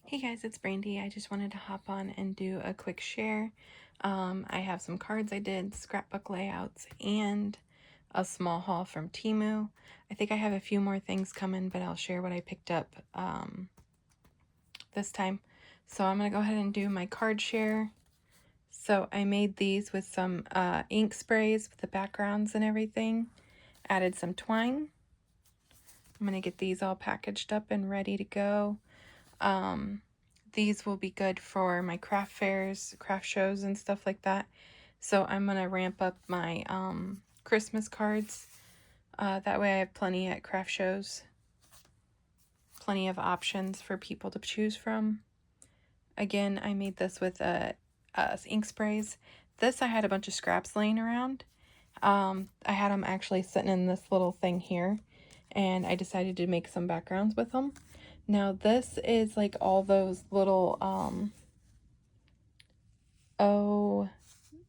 Hey guys, it's Brandy. I just wanted to hop on and do a quick share. I have some cards I did, scrapbook layouts, and a small haul from Temu. I think I have a few more things coming, but I'll share what I picked up this time. So I'm going to go ahead and do my card share. So I made these with some ink sprays with the backgrounds and everything. Added some twine. I'm going to get these all packaged up and ready to go. These will be good for my craft fairs, craft shows, and stuff like that. So I'm going to ramp up my Christmas cards. That way I have plenty at craft shows. Plenty of options for people to choose from. Again, I made this with ink sprays. This I had a bunch of scraps laying around. I had them actually sitting in this little thing here. And I decided to make some backgrounds with them. Now this is like all those little,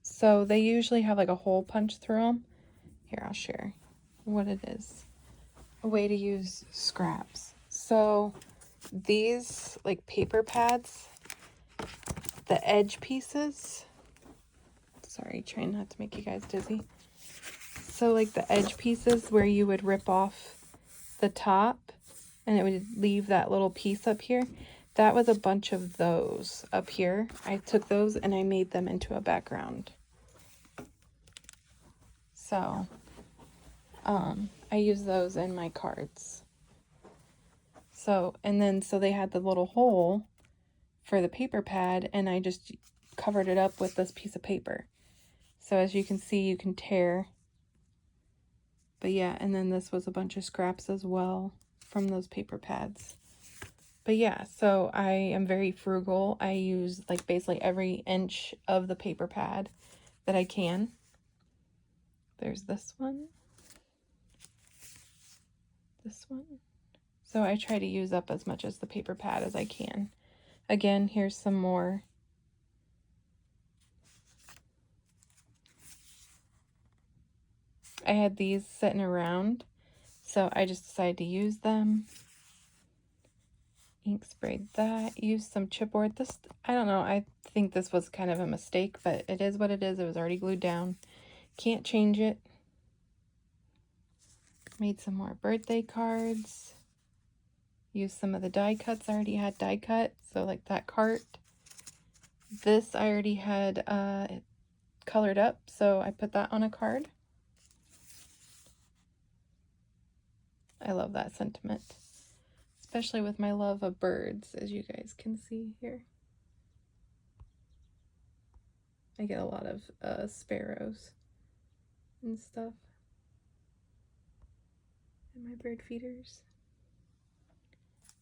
so they usually have like a hole punched through them. Here, I'll share what it is. A way to use scraps. So these like paper pads, the edge pieces, sorry, trying not to make you guys dizzy. So like the edge pieces where you would rip off the top and it would leave that little piece up here. That was a bunch of those up here. I took those and I made them into a background. So, I use those in my cards. So, and then, so they had the little hole for the paper pad and I just covered it up with this piece of paper. So as you can see, you can tear. But yeah, and then this was a bunch of scraps as well from those paper pads. But yeah, so I am very frugal. I use like basically every inch of the paper pad that I can. There's this one. This one. So I try to use up as much as the paper pad as I can. Again, here's some more. I had these sitting around, so I just decided to use them. Ink sprayed that. Used some chipboard. This, I don't know, I think this was kind of a mistake, but it is what it is. It was already glued down. Can't change it. Made some more birthday cards. Used some of the die cuts. I already had die cut, so like that cart. This I already had colored up, so I put that on a card. I love that sentiment, especially with my love of birds, as you guys can see here. I get a lot of sparrows and stuff. And my bird feeders.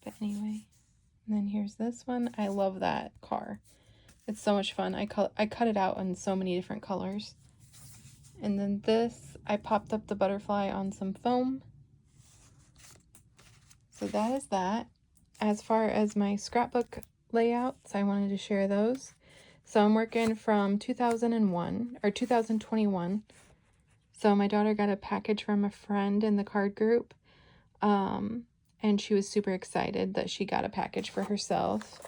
But anyway, and then here's this one. I love that car. It's so much fun. I cut it out in so many different colors. And then this, I popped up the butterfly on some foam. So that is that. As far as my scrapbook layouts, I wanted to share those. So I'm working from 2001 or 2021. So my daughter got a package from a friend in the card group. And she was super excited that she got a package for herself.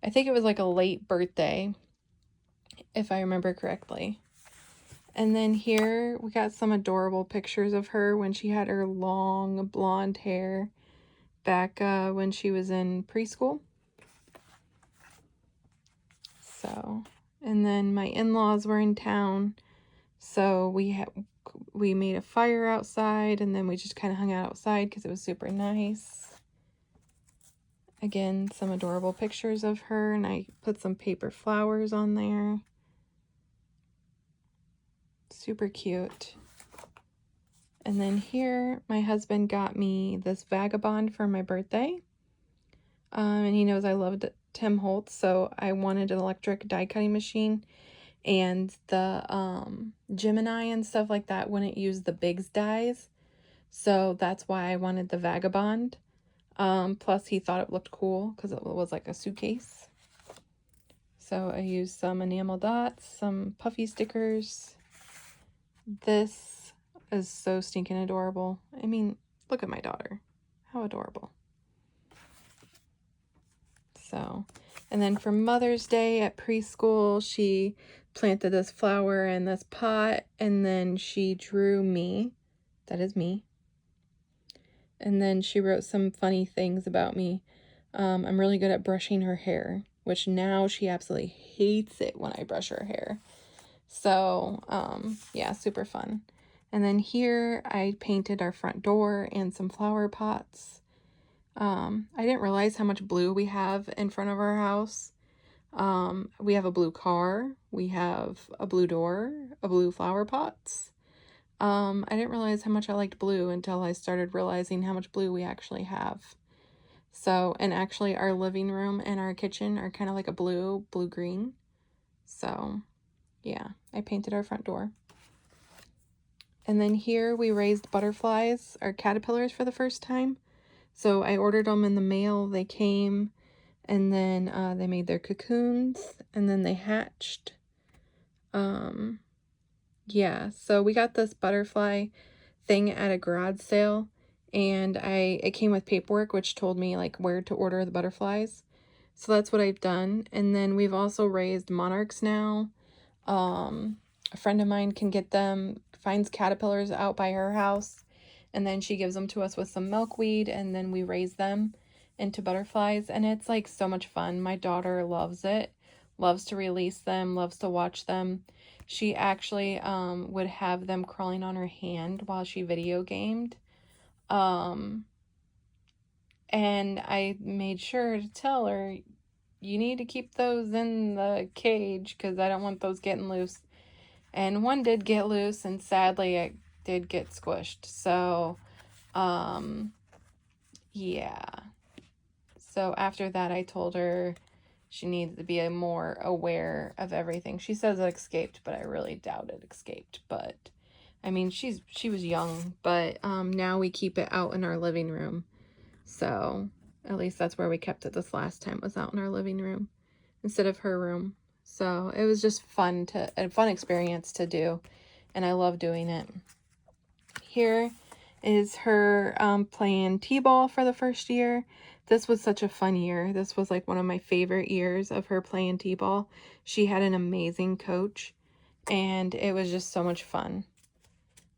I think it was like a late birthday, if I remember correctly. And then here we got some adorable pictures of her when she had her long blonde hair back when she was in preschool. So, and then my in-laws were in town, so we made a fire outside, and then we just kind of hung out outside because it was super nice. Again, some adorable pictures of her, and I put some paper flowers on there. Super cute. And then here, my husband got me this Vagabond for my birthday. And he knows I loved Tim Holtz, so I wanted an electric die cutting machine. And the Gemini and stuff like that wouldn't use the Biggs dies. So that's why I wanted the Vagabond. Plus he thought it looked cool because it was like a suitcase. So I used some enamel dots, some puffy stickers. This is so stinking adorable. I mean, look at my daughter. How adorable. So, and then for Mother's Day at preschool, she planted this flower in this pot, and then she drew me. That is me. And then she wrote some funny things about me. I'm really good at brushing her hair, which now she absolutely hates it when I brush her hair. So, yeah, super fun. And then here I painted our front door and some flower pots. I didn't realize how much blue we have in front of our house. We have a blue car, we have a blue door, a blue flower pots. I didn't realize how much I liked blue until I started realizing how much blue we actually have. So, and actually our living room and our kitchen are kind of like a blue-green. So, yeah, I painted our front door. And then here we raised butterflies, or caterpillars, for the first time. So I ordered them in the mail, they came, and then they made their cocoons, and then they hatched. Yeah, so we got this butterfly thing at a garage sale, and it came with paperwork which told me like where to order the butterflies. So that's what I've done. And then we've also raised monarchs now. A friend of mine can get them, finds caterpillars out by her house, and then she gives them to us with some milkweed, and then we raise them into butterflies, and it's like so much fun. My daughter loves it, loves to release them, loves to watch them. She actually would have them crawling on her hand while she video gamed. And I made sure to tell her, you need to keep those in the cage because I don't want those getting loose. And one did get loose, and sadly it did get squished. So, yeah. So after that, I told her she needed to be more aware of everything. She says it escaped, but I really doubt it escaped. But, I mean, she was young, but now we keep it out in our living room. So, at least that's where we kept it this last time, was out in our living room instead of her room. So it was just a fun experience to do, and I love doing it. Here is her playing t-ball for the first year. This was such a fun year. This was like one of my favorite years of her playing t-ball. She had an amazing coach, and it was just so much fun.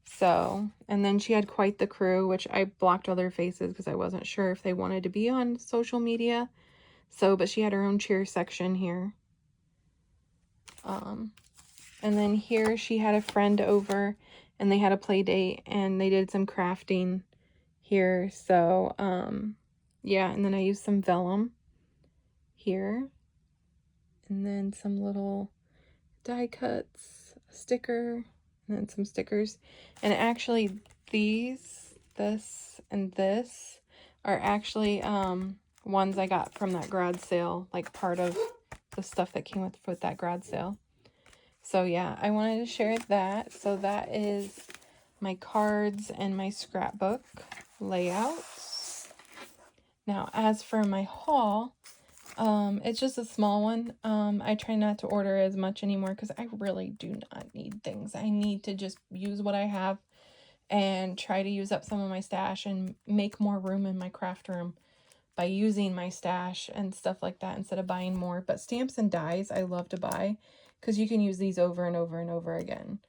So, and then she had quite the crew, which I blocked all their faces because I wasn't sure if they wanted to be on social media. So, but she had her own cheer section here. And then here she had a friend over, and they had a play date, and they did some crafting here. So, yeah, and then I used some vellum here, and then some little die cuts, a sticker, and then some stickers. And actually this, and this are actually ones I got from that garage sale, like part of the stuff that came with that garage sale. So yeah, I wanted to share that. So that is my cards and my scrapbook layouts. Now, as for my haul, it's just a small one. I try not to order as much anymore because I really do not need things. I need to just use what I have and try to use up some of my stash and make more room in my craft room by using my stash and stuff like that instead of buying more. But stamps and dies I love to buy because you can use these over and over and over again.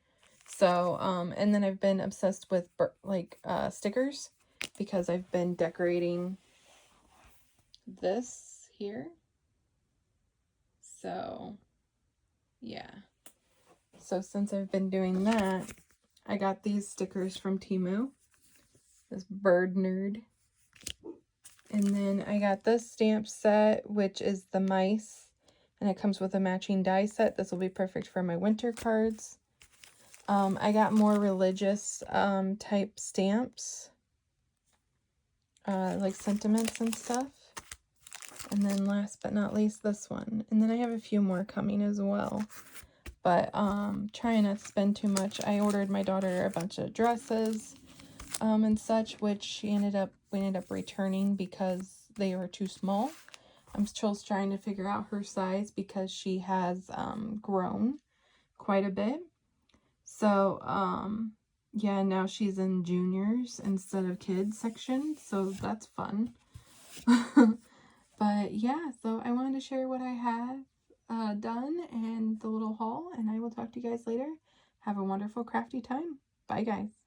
So, and then I've been obsessed with stickers because I've been decorating this here. So, yeah. So since I've been doing that, I got these stickers from Temu. This bird nerd. And then I got this stamp set, which is the mice. And it comes with a matching die set. This will be perfect for my winter cards. I got more religious type stamps. Like sentiments and stuff. And then last but not least, this one. And then I have a few more coming as well. But trying not to spend too much. I ordered my daughter a bunch of dresses and such, which we ended up returning because they were too small. I'm still trying to figure out her size because she has grown quite a bit. So, yeah, now she's in juniors instead of kids section, so that's fun. But yeah, so I wanted to share what I have done and the little haul, and I will talk to you guys later. Have a wonderful crafty time. Bye, guys.